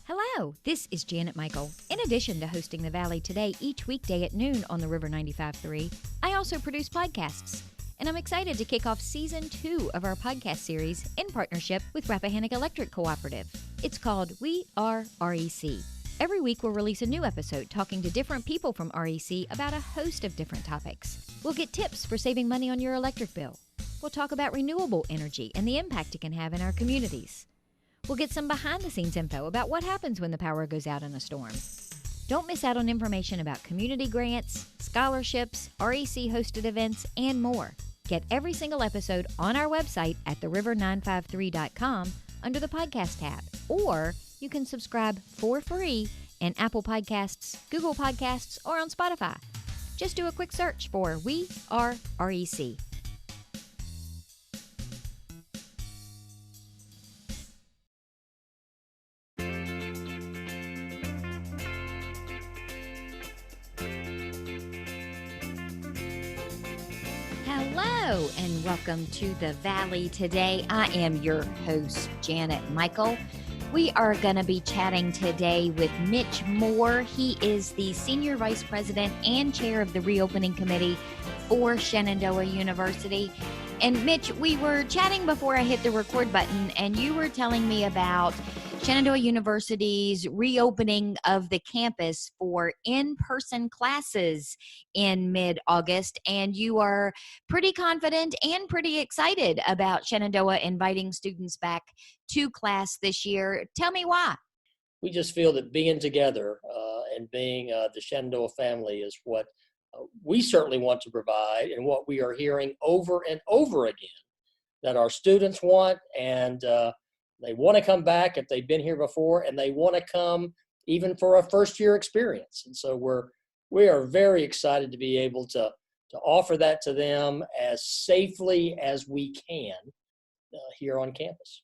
Hello, this is Janet Michael. In addition to hosting The Valley Today each weekday at noon on the River 95.3, I also produce podcasts. And I'm excited to kick off Season 2 of our podcast series in partnership with Rappahannock Electric Cooperative. It's called We Are REC. Every week we'll release a new episode talking to different people from REC about a host of different topics. We'll get tips for saving money on your electric bill. We'll talk about renewable energy and the impact it can have in our communities. We'll get some behind-the-scenes info about what happens when the power goes out in a storm. Don't miss out on information about community grants, scholarships, REC-hosted events, and more. Get every single episode on our website at theriver953.com under the podcast tab, or you can subscribe for free in Apple Podcasts, Google Podcasts, or on Spotify. Just do a quick search for We Are REC. Hello and welcome to the Valley Today. I am your host, Janet Michael. We are going to be chatting today with Mitch Moore. He is the Senior Vice President and Chair of the Reopening Committee for Shenandoah University. And Mitch, we were chatting before I hit the record button, and you were telling me about Shenandoah University's reopening of the campus for in-person classes in mid-August, and you are pretty confident and pretty excited about Shenandoah inviting students back to class this year. Tell me why. We just feel that being together and being the Shenandoah family is what we certainly want to provide, and what we are hearing over and over again that our students want, and they want to come back if they've been here before, and they want to come even for a first-year experience. And so we are very excited to be able to offer that to them as safely as we can here on campus.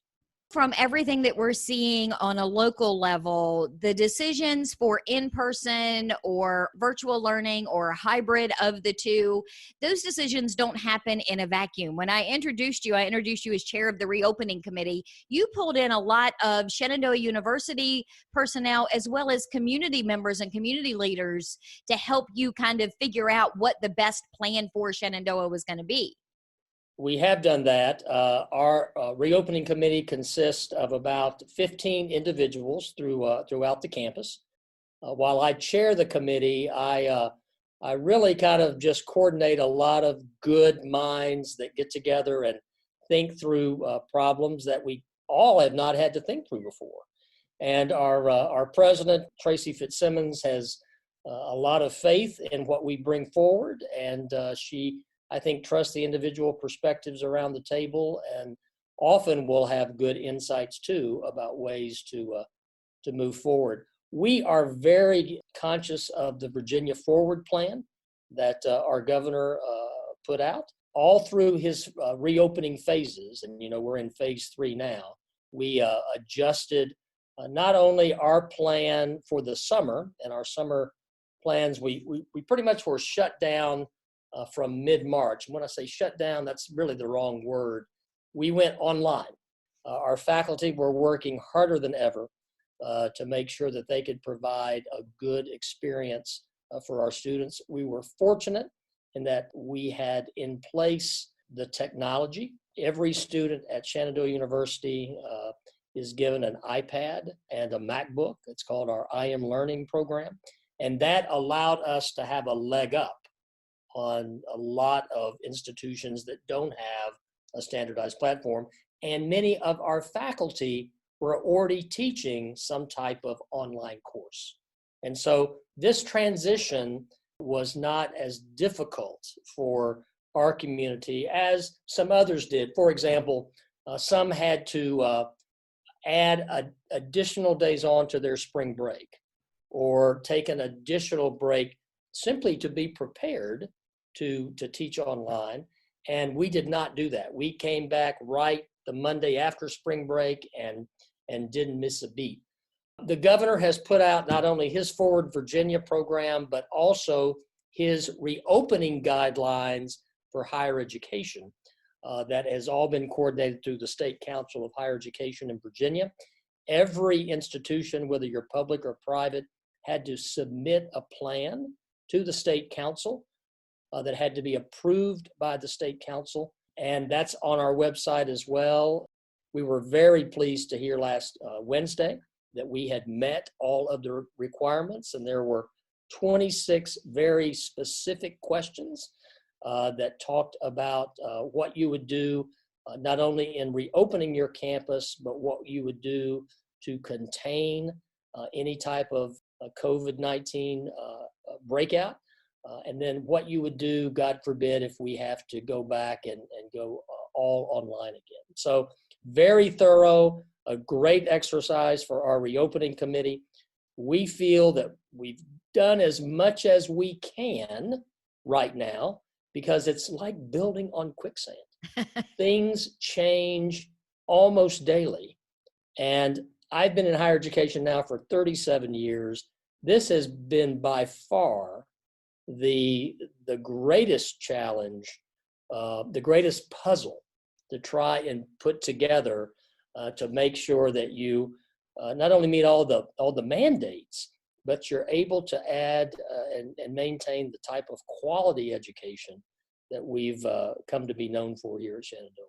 From everything that we're seeing on a local level, the decisions for in-person or virtual learning or hybrid of the two, those decisions don't happen in a vacuum. When I introduced you as chair of the reopening committee. You pulled in a lot of Shenandoah University personnel as well as community members and community leaders to help you kind of figure out what the best plan for Shenandoah was going to be. We have done that. Our reopening committee consists of about 15 individuals throughout the campus. While I chair the committee, I really kind of just coordinate a lot of good minds that get together and think through problems that we all have not had to think through before. And our president, Tracy Fitzsimmons, has a lot of faith in what we bring forward, and she, I think, trust the individual perspectives around the table, and often will have good insights too about ways to move forward. We are very conscious of the Virginia Forward plan that our governor put out all through his reopening phases, and we're in phase 3 now. We adjusted not only our plan for the summer, and our summer plans, we pretty much were shut down from mid-March. When I say shut down, that's really the wrong word. We went online. Our faculty were working harder than ever to make sure that they could provide a good experience for our students. We were fortunate in that we had in place the technology. Every student at Shenandoah University is given an iPad and a MacBook. It's called our I Am Learning program. And that allowed us to have a leg up on a lot of institutions that don't have a standardized platform. And many of our faculty were already teaching some type of online course. And so this transition was not as difficult for our community as some others did. For example, some had to add additional days on to their spring break, or take an additional break simply to be prepared to teach online. And we did not do that. We came back right the Monday after spring break and didn't miss a beat. The governor has put out not only his Forward Virginia program, but also his reopening guidelines for higher education. That has all been coordinated through the State Council of Higher Education in Virginia. Every institution, whether you're public or private, had to submit a plan to the state council that had to be approved by the state council. And that's on our website as well. We were very pleased to hear last Wednesday that we had met all of the requirements, and there were 26 very specific questions that talked about what you would do, not only in reopening your campus, but what you would do to contain any type of COVID-19 breakout, and then what you would do, God forbid, if we have to go back and go all online again. So very thorough, a great exercise for our reopening committee. We feel that we've done as much as we can right now because it's like building on quicksand. Things change almost daily. And I've been in higher education now for 37 years. This has been by far the greatest challenge, the greatest puzzle to try and put together to make sure that you not only meet all the mandates, but you're able to add and maintain the type of quality education that we've come to be known for here at Shenandoah.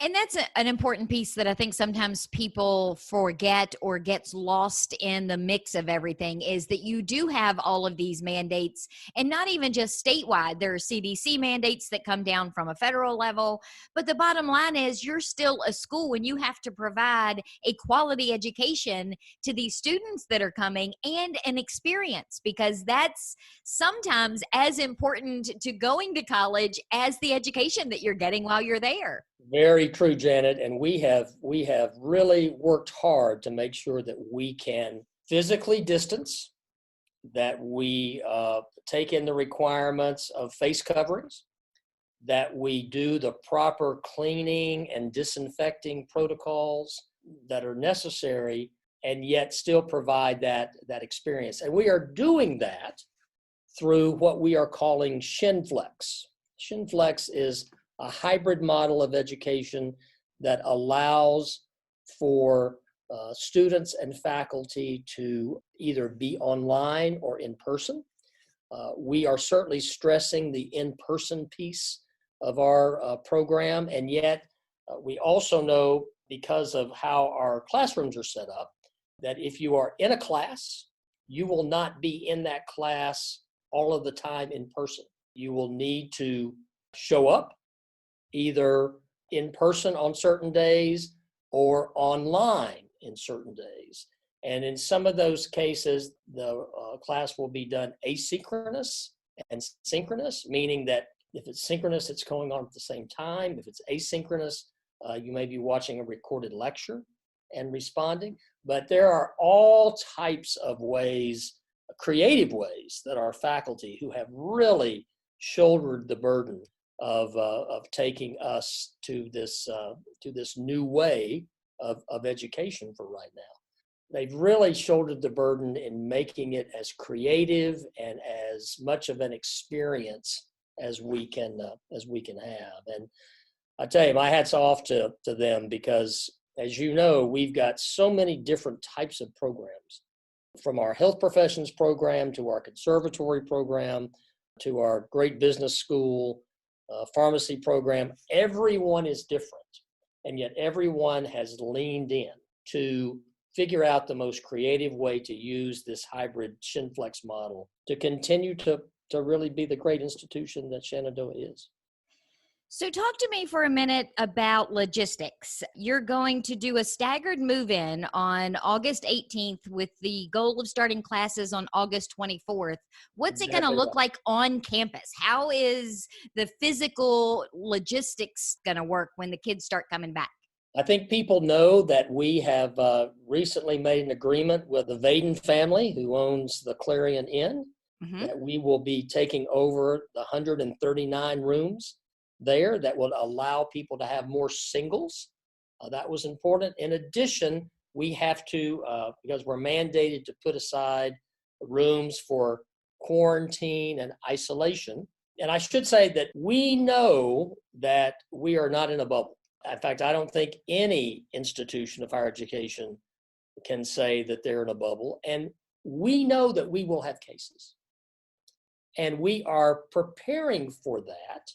And that's an important piece that I think sometimes people forget or gets lost in the mix of everything, is that you do have all of these mandates, and not even just statewide. There are CDC mandates that come down from a federal level. But the bottom line is you're still a school and you have to provide a quality education to these students that are coming and an experience, because that's sometimes as important to going to college as the education that you're getting while you're there. Very true, Janet. And we have really worked hard to make sure that we can physically distance, that we take in the requirements of face coverings, that we do the proper cleaning and disinfecting protocols that are necessary, and yet still provide that experience. And we are doing that through what we are calling ShenFlex. ShenFlex is a hybrid model of education that allows for students and faculty to either be online or in person. We are certainly stressing the in-person piece of our program, and yet we also know, because of how our classrooms are set up, that if you are in a class, you will not be in that class all of the time in person. You will need to show up either in person on certain days or online in certain days. And in some of those cases, the class will be done asynchronous and synchronous, meaning that if it's synchronous, it's going on at the same time. If it's asynchronous, you may be watching a recorded lecture and responding. But there are all types of ways, creative ways, that our faculty, who have really shouldered the burden of taking us to this new way of education for right now. They've really shouldered the burden in making it as creative and as much of an experience as we can have. And I tell you, my hat's off to them, because, as you know, we've got so many different types of programs, from our health professions program to our conservatory program to our great business school, pharmacy program. Everyone is different, and yet everyone has leaned in to figure out the most creative way to use this hybrid ShenFlex model to continue to really be the great institution that Shenandoah is. So talk to me for a minute about logistics. You're going to do a staggered move-in on August 18th with the goal of starting classes on August 24th. What's it going to look like on campus? How is the physical logistics going to work when the kids start coming back? I think people know that we have recently made an agreement with the Vaden family, who owns the Clarion Inn, that we will be taking over the 139 rooms there that will allow people to have more singles. That was important. In addition, we have to, because we're mandated to put aside rooms for quarantine and isolation. And I should say that we know that we are not in a bubble. In fact, I don't think any institution of higher education can say that they're in a bubble. And we know that we will have cases. And we are preparing for that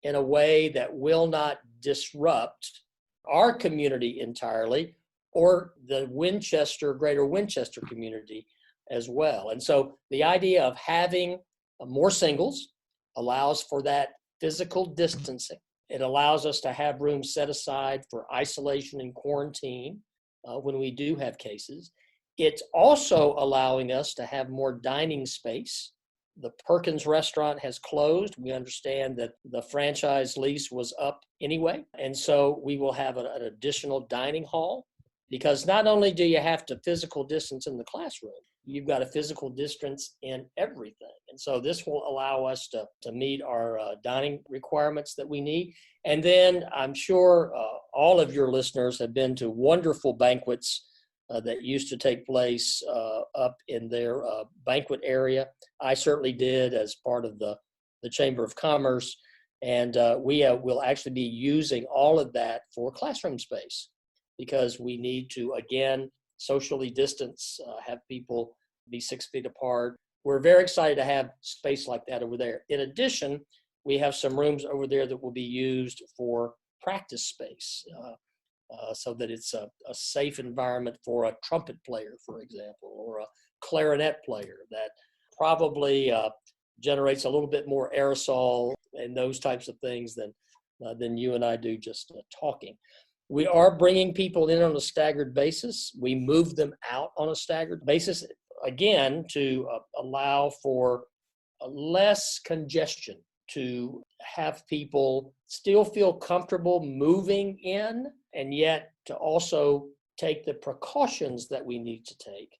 in a way that will not disrupt our community entirely or the greater Winchester community as well. And so the idea of having more singles allows for that physical distancing. It allows us to have rooms set aside for isolation and quarantine when we do have cases. It's also allowing us to have more dining space. The Perkins restaurant has closed. We understand that the franchise lease was up anyway. And so we will have an additional dining hall, because not only do you have to physical distance in the classroom, you've got a physical distance in everything. And so this will allow us to meet our dining requirements that we need. And then I'm sure all of your listeners have been to wonderful banquets that used to take place up in their banquet area. I certainly did as part of the Chamber of Commerce. And we will actually be using all of that for classroom space, because we need to, again, socially distance, have people be 6 feet apart. We're very excited to have space like that over there. In addition, we have some rooms over there that will be used for practice space, so that it's a safe environment for a trumpet player, for example, or a clarinet player that probably generates a little bit more aerosol and those types of things than you and I do just talking. We are bringing people in on a staggered basis. We move them out on a staggered basis, again, to allow for less congestion, to have people still feel comfortable moving in, and yet to also take the precautions that we need to take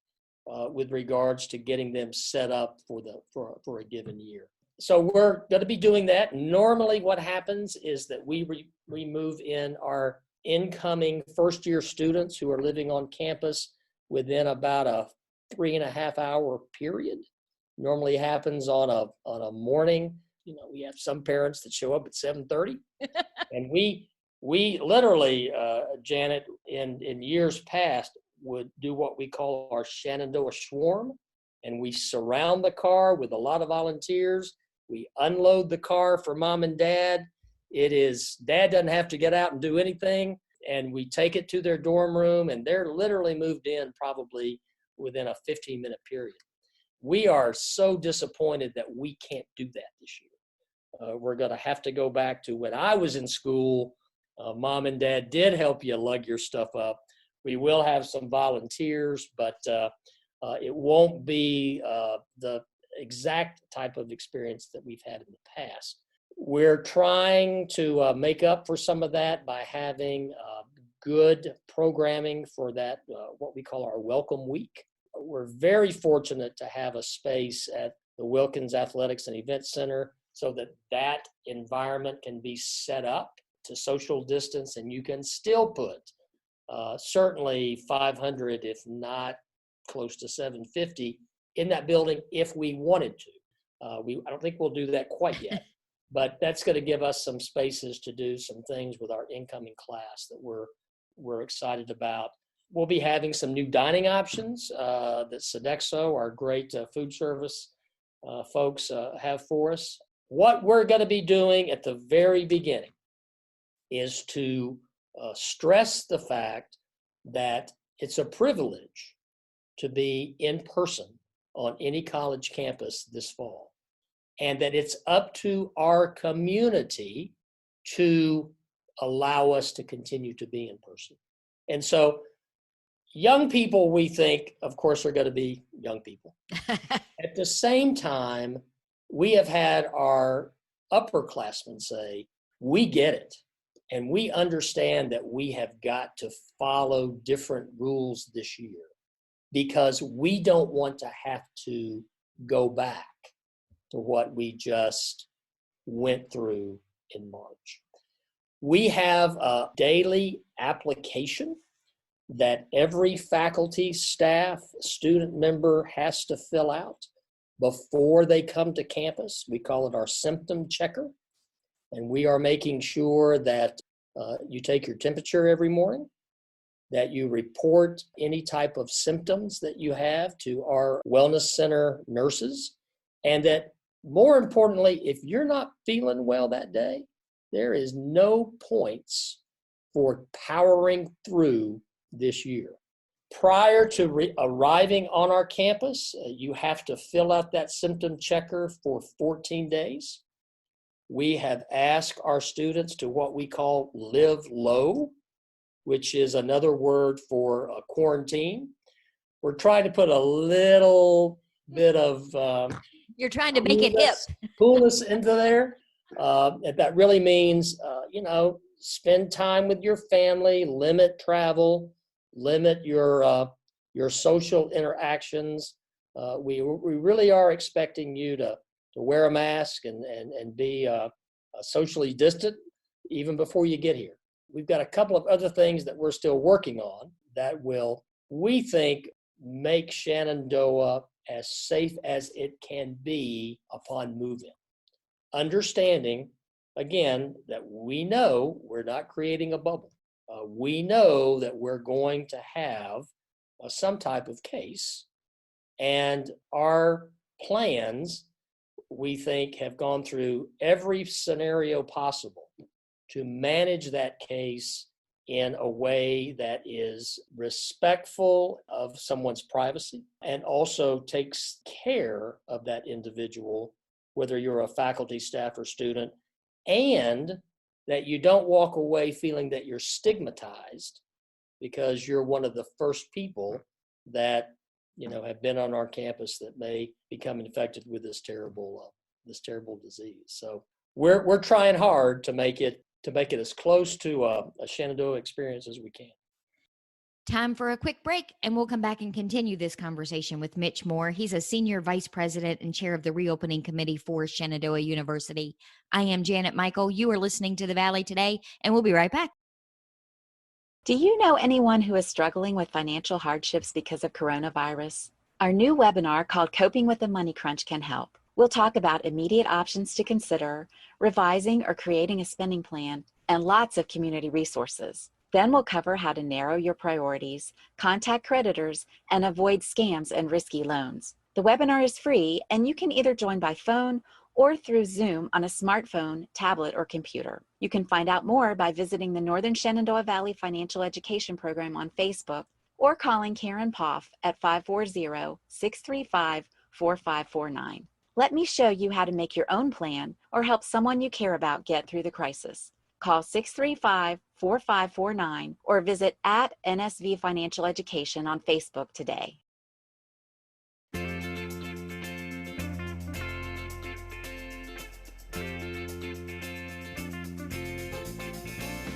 with regards to getting them set up for a given year. So we're going to be doing that. Normally what happens is that we move in our incoming first-year students who are living on campus within about a 3.5 hour period. Normally happens on a morning. You know, we have some parents that show up at 7:30, and we literally, Janet, in years past, would do what we call our Shenandoah swarm, and we surround the car with a lot of volunteers. We unload the car for mom and dad. Dad doesn't have to get out and do anything, and we take it to their dorm room, and they're literally moved in probably within a 15-minute period. We are so disappointed that we can't do that this year. We're going to have to go back to when I was in school. Mom and dad did help you lug your stuff up. We will have some volunteers, but it won't be the exact type of experience that we've had in the past. We're trying to make up for some of that by having good programming for that, what we call our Welcome Week. We're very fortunate to have a space at the Wilkins Athletics and Event Center so that environment can be set up to social distance, and you can still put certainly 500, if not close to 750, in that building if we wanted to. I don't think we'll do that quite yet, but that's going to give us some spaces to do some things with our incoming class that we're excited about. We'll be having some new dining options that Sodexo, our great food service folks, have for us. What we're going to be doing at the very beginning is to stress the fact that it's a privilege to be in person on any college campus this fall, and that it's up to our community to allow us to continue to be in person. And so young people, we think, of course, are going to be young people. At the same time, we have had our upperclassmen say, we get it. And we understand that we have got to follow different rules this year because we don't want to have to go back to what we just went through in March. We have a daily application that every faculty, staff, student member has to fill out before they come to campus. We call it our symptom checker. And we are making sure that you take your temperature every morning, that you report any type of symptoms that you have to our wellness center nurses, and that more importantly, if you're not feeling well that day, there is no points for powering through this year. Prior to arriving on our campus, you have to fill out that symptom checker for 14 days. We have asked our students to what we call live low, which is another word for quarantine. We're trying to put a little bit of you're trying to make it hip. Coolness into there. That really means, spend time with your family, limit travel, limit your social interactions. We really are expecting you to wear a mask and be socially distant even before you get here. We've got a couple of other things that we're still working on that will, we think, make Shenandoah as safe as it can be upon move-in. Understanding, again, that we know we're not creating a bubble. We know that we're going to have some type of case, and our plans, we think, have gone through every scenario possible to manage that case in a way that is respectful of someone's privacy and also takes care of that individual, whether you're a faculty, staff, or student, and that you don't walk away feeling that you're stigmatized because you're one of the first people that have been on our campus that may become infected with this terrible disease. So we're trying hard to make it as close to a Shenandoah experience as we can. Time for a quick break, and we'll come back and continue this conversation with Mitch Moore. He's a senior vice president and chair of the reopening committee for Shenandoah University. I am Janet Michael. You are listening to The Valley Today, and we'll be right back. Do you know anyone who is struggling with financial hardships because of coronavirus? Our new webinar called Coping with the Money Crunch can help. We'll talk about immediate options to consider, revising or creating a spending plan, and lots of community resources. Then we'll cover how to narrow your priorities, contact creditors, and avoid scams and risky loans. The webinar is free, and you can either join by phone or through Zoom on a smartphone, tablet, or computer. You can find out more by visiting the Northern Shenandoah Valley Financial Education Program on Facebook or calling Karen Poff at 540-635-4549. Let me show you how to make your own plan or help someone you care about get through the crisis. Call 635-4549 or visit @NSV Financial Education on Facebook today.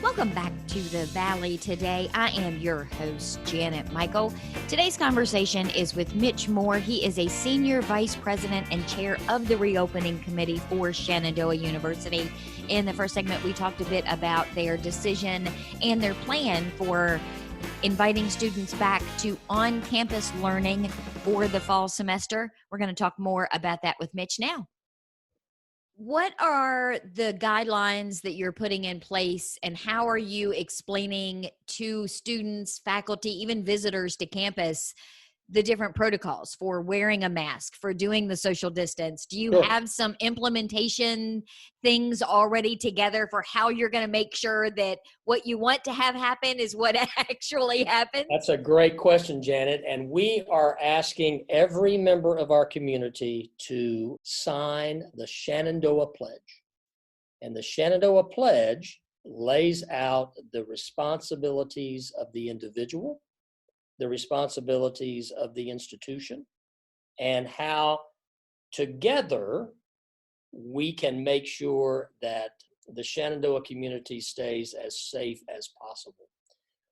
Welcome back to the Valley Today. I am your host, Janet Michael. Today's conversation is with Mitch Moore. He is a senior vice president and chair of the reopening committee for Shenandoah University. In the first segment, we talked a bit about their decision and their plan for inviting students back to on-campus learning for the fall semester. We're going to talk more about that with Mitch now. What are the guidelines that you're putting in place, and how are you explaining to students, faculty, even visitors to campus, the different protocols for wearing a mask, for doing the social distance? Do you have some implementation things already together for how you're going to make sure that what you want to have happen is what actually happens? That's a great question, Janet. And we are asking every member of our community to sign the Shenandoah Pledge. And the Shenandoah Pledge lays out the responsibilities of the individual, the responsibilities of the institution, and how together we can make sure that the Shenandoah community stays as safe as possible.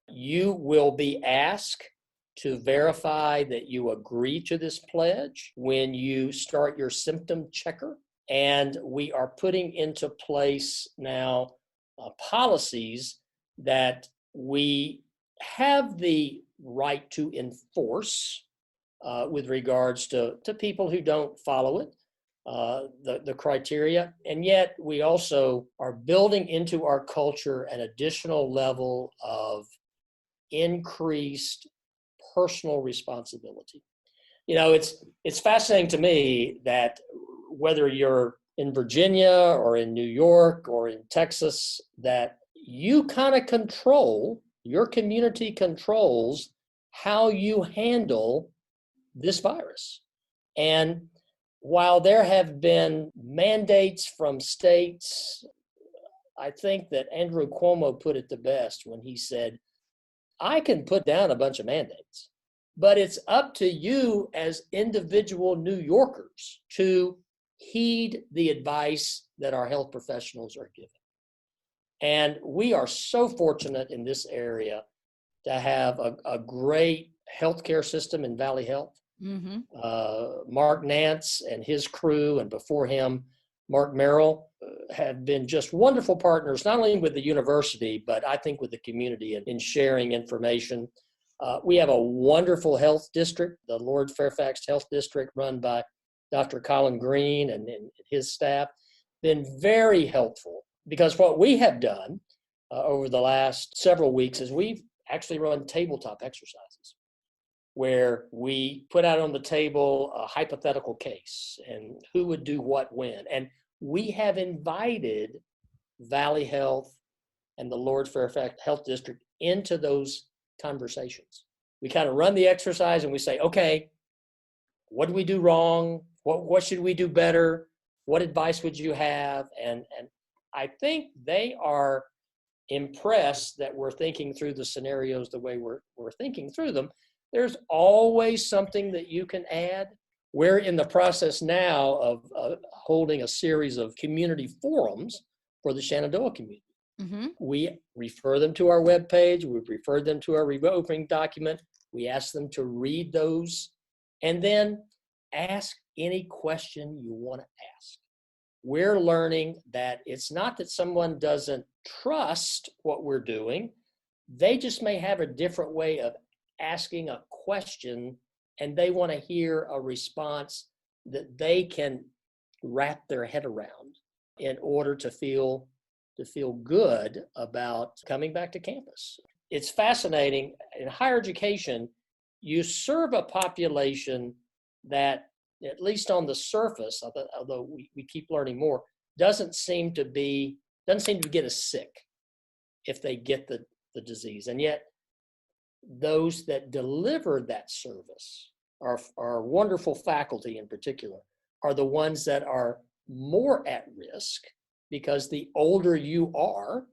You will be asked to verify that you agree to this pledge when you start your symptom checker, and we are putting into place now policies that we have the right to enforce with regards to people who don't follow it, the criteria. And yet we also are building into our culture an additional level of increased personal responsibility. It's fascinating to me that whether you're in Virginia or in New York or in Texas, that you kind of control, your community controls how you handle this virus. And while there have been mandates from states, I think that Andrew Cuomo put it the best when he said, I can put down a bunch of mandates, but it's up to you as individual New Yorkers to heed the advice that our health professionals are giving. And we are so fortunate in this area to have a great healthcare system in Valley Health. Mm-hmm. Mark Nance and his crew, and before him, Mark Merrill, have been just wonderful partners, not only with the university, but I think with the community in sharing information. We have a wonderful health district, the Lord Fairfax Health District, run by Dr. Colin Green and his staff, been very helpful, because what we have done over the last several weeks is we've actually run tabletop exercises where we put out on the table a hypothetical case and who would do what when. And we have invited Valley Health and the Lord Fairfax Health District into those conversations. We kind of run the exercise and we say, okay, what did we do wrong? What should we do better? What advice would you have? And I think they are impressed that we're thinking through the scenarios the way we're thinking through them. There's always something that you can add. We're in the process now of holding a series of community forums for the Shenandoah community. Mm-hmm. We refer them to our webpage. We've referred them to our reopening document. We ask them to read those and then ask any question you want to ask. We're learning that it's not that someone doesn't trust what we're doing. They just may have a different way of asking a question, and they want to hear a response that they can wrap their head around in order to feel good about coming back to campus. It's fascinating. In higher education, you serve a population that, at least on the surface, although we keep learning more, doesn't seem to get as sick if they get the disease. And yet those that deliver that service, our wonderful faculty in particular, are the ones that are more at risk, because the older you are,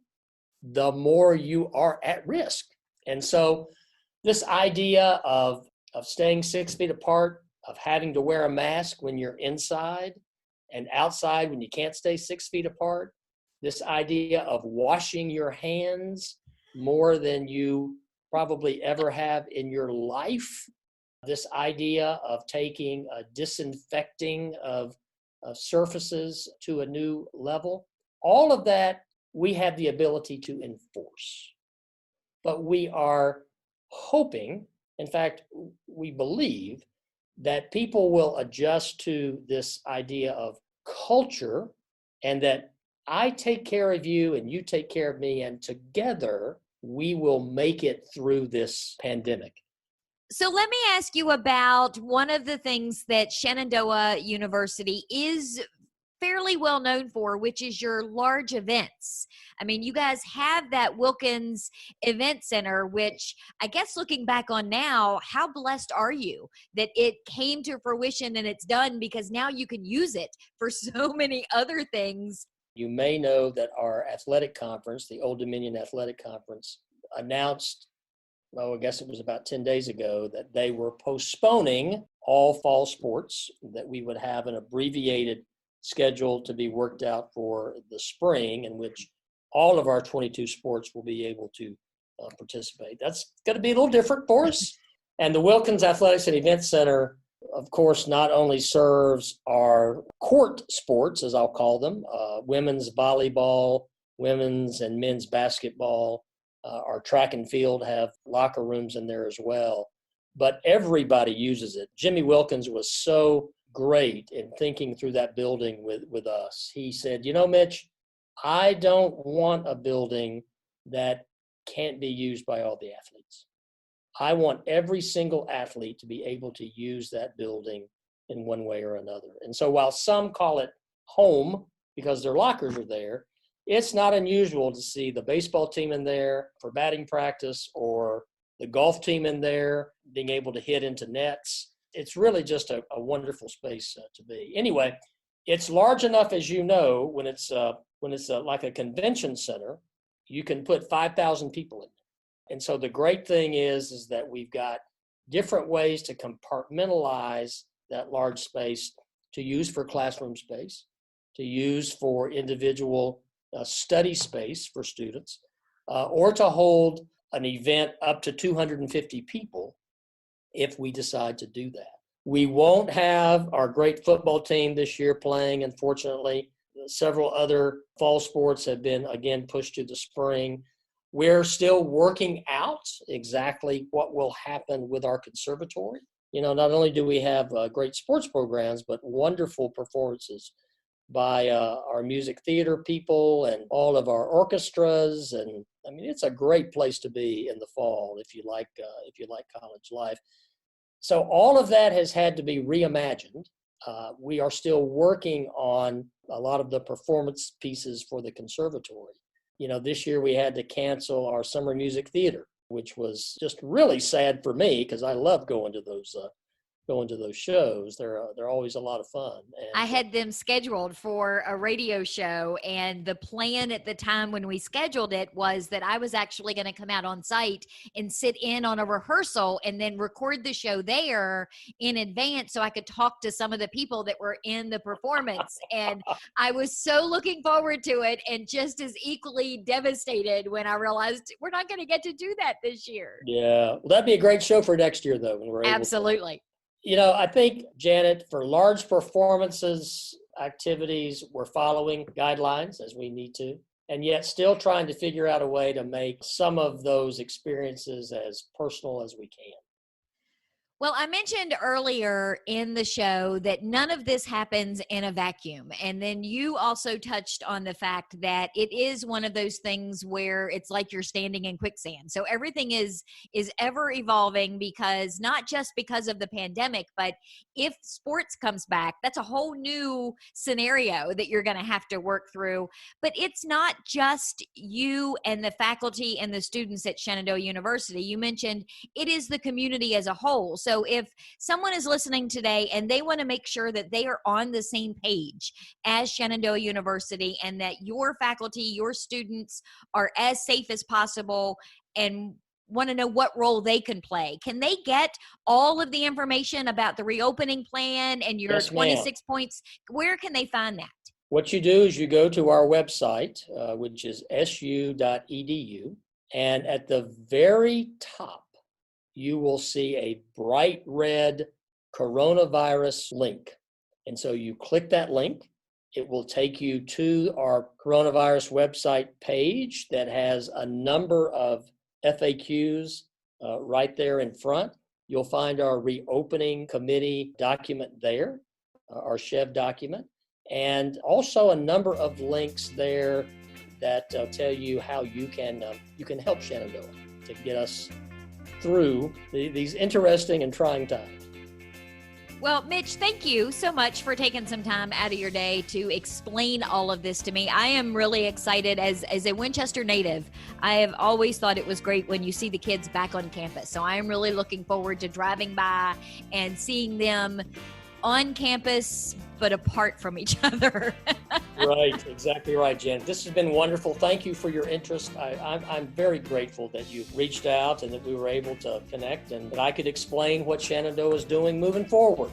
the more you are at risk. And so this idea of staying 6 feet apart, of having to wear a mask when you're inside and outside when you can't stay 6 feet apart, this idea of washing your hands more than you probably ever have in your life, this idea of taking a disinfecting of surfaces to a new level, all of that we have the ability to enforce. But we are hoping, in fact, we believe, that people will adjust to this idea of culture, and that I take care of you and you take care of me, and together we will make it through this pandemic. So let me ask you about one of the things that Shenandoah University is fairly well known for, which is your large events. I mean, you guys have that Wilkins Event Center, which I guess looking back on now, how blessed are you that it came to fruition and it's done, because now you can use it for so many other things. You may know that our athletic conference, the Old Dominion Athletic Conference, announced, I guess it was about 10 days ago, that they were postponing all fall sports, that we would have an abbreviated schedule to be worked out for the spring, in which all of our 22 sports will be able to participate. That's going to be a little different for us. And the Wilkins Athletics and Event Center, of course, not only serves our court sports, as I'll call them, women's volleyball, women's and men's basketball, our track and field have locker rooms in there as well, but everybody uses it. Jimmy Wilkins was so great in thinking through that building with us. He said, Mitch, I don't want a building that can't be used by all the athletes. I want every single athlete to be able to use that building in one way or another. And so while some call it home because their lockers are there, it's not unusual to see the baseball team in there for batting practice or the golf team in there being able to hit into nets. It's really just a wonderful space to be. Anyway, it's large enough, as you know, when it's like a convention center, you can put 5,000 people in there. And so the great thing is that we've got different ways to compartmentalize that large space to use for classroom space, to use for individual study space for students, or to hold an event up to 250 people if we decide to do that. We won't have our great football team this year playing, unfortunately. Several other fall sports have been, again, pushed to the spring. We're still working out exactly what will happen with our conservatory. Not only do we have great sports programs, but wonderful performances by our music theater people and all of our orchestras. And I mean, it's a great place to be in the fall if you like college life. So all of that has had to be reimagined. We are still working on a lot of the performance pieces for the conservatory. This year we had to cancel our summer music theater, which was just really sad for me because I love going to those shows. They're always a lot of fun. And I had them scheduled for a radio show, and the plan at the time when we scheduled it was that I was actually going to come out on site and sit in on a rehearsal and then record the show there in advance so I could talk to some of the people that were in the performance. And I was so looking forward to it and just as equally devastated when I realized we're not going to get to do that this year. Yeah. Well, that'd be a great show for next year, though, when we're able Absolutely. I think, Janet, for large performances, activities, we're following guidelines as we need to, and yet still trying to figure out a way to make some of those experiences as personal as we can. Well, I mentioned earlier in the show that none of this happens in a vacuum. And then you also touched on the fact that it is one of those things where it's like you're standing in quicksand. So everything is ever evolving because not just because of the pandemic, but if sports comes back, that's a whole new scenario that you're going to have to work through. But it's not just you and the faculty and the students at Shenandoah University. You mentioned it is the community as a whole. So if someone is listening today and they want to make sure that they are on the same page as Shenandoah University and that your faculty, your students are as safe as possible and want to know what role they can play, can they get all of the information about the reopening plan and your 26 points? Where can they find that? What you do is you go to our website, which is su.edu, and at the very top, you will see a bright red coronavirus link. And so you click that link. It will take you to our coronavirus website page that has a number of FAQs right there in front. You'll find our reopening committee document there, our SHEV document, and also a number of links there that tell you how you can help Shenandoah to get us through these interesting and trying times. Well, Mitch, thank you so much for taking some time out of your day to explain all of this to me. I am really excited as a Winchester native. I have always thought it was great when you see the kids back on campus. So I am really looking forward to driving by and seeing them on campus, but apart from each other. Right, exactly right, Jen. This has been wonderful. Thank you for your interest. I'm very grateful that you reached out and that we were able to connect and that I could explain what Shenandoah is doing moving forward.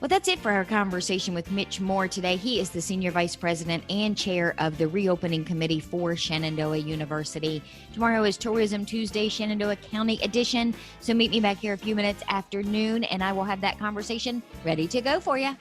Well, that's it for our conversation with Mitch Moore today. He is the Senior Vice President and Chair of the Reopening Committee for Shenandoah University. Tomorrow is Tourism Tuesday, Shenandoah County edition. So meet me back here a few minutes after noon, and I will have that conversation ready to go for you.